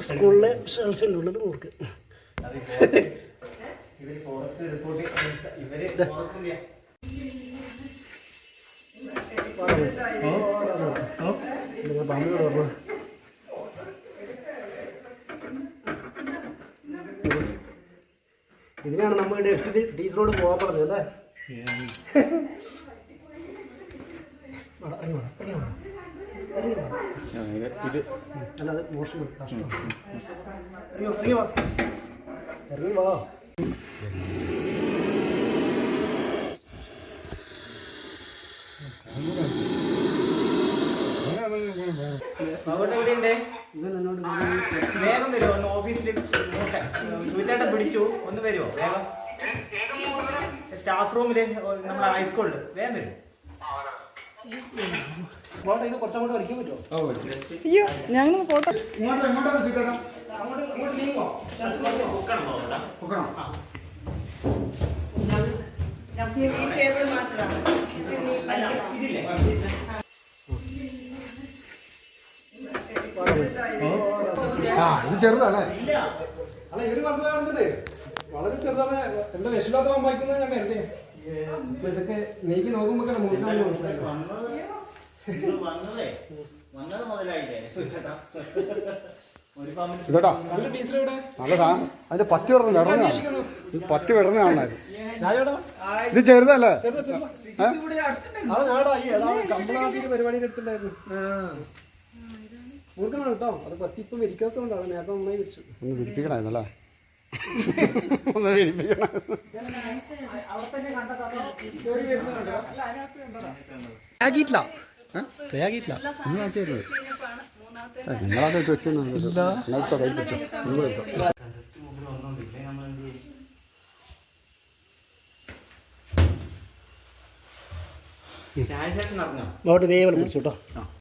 സ്കൂളിലെ ഷെൽഫിൻ്റെ ഉള്ളത് നോക്ക്. ഇതിനാണ് നമ്മൾ ഇവിടെ എടുത്തിട്ട് ടീച്ചറോട് പോകാൻ പറഞ്ഞത് അല്ലേ? അല്ലാതെ മോശം ഇറങ്ങി വാ. വേഗം വരുമോ? ഒന്ന് ഓഫീസിൽ പിടിച്ചു ഒന്ന് വരുമോ വേഗം? സ്റ്റാഫ് റൂമില് നമ്മുടെ ഹൈസ്കൂളില് വേഗം വരും. കുറച്ചങ്ങോട്ട് വരയ്ക്കാൻ പറ്റുമോ? അയ്യോ ഞങ്ങൾ ഫോട്ടോ ഇത് ചെറുതല്ലേ? അല്ല ഇവര് പറഞ്ഞേ വളരെ ചെറുതാണ്. എന്താ വിഷമില്ലാത്ത വായിക്കുന്നത് ഞാൻ കരുതി. ഇതൊക്കെ നെയ്ക്ക് നോക്കുമ്പോ ഇതോട്ടാ നല്ലതാ. അതിന്റെ പറ്റി വിടർന്നാണ് ഇത് ചെറുതല്ലേ? പരിപാടിയുടെ അടുത്തുണ്ടായിരുന്നു. മൂർക്കനാണ് കേട്ടോ. അത് പത്തി ഇപ്പം വിരിക്കാത്തതുകൊണ്ടാണ്. നേരത്തെ നന്നായി വിരിച്ചു. ഒന്ന് വിരിപ്പിക്കണായിരുന്നല്ലേ? ഒന്ന് വിരിപ്പിക്കണം. നിങ്ങളായിട്ട് വെച്ചു അങ്ങോട്ട് ഇതേപോലെ പിടിച്ചു കേട്ടോ.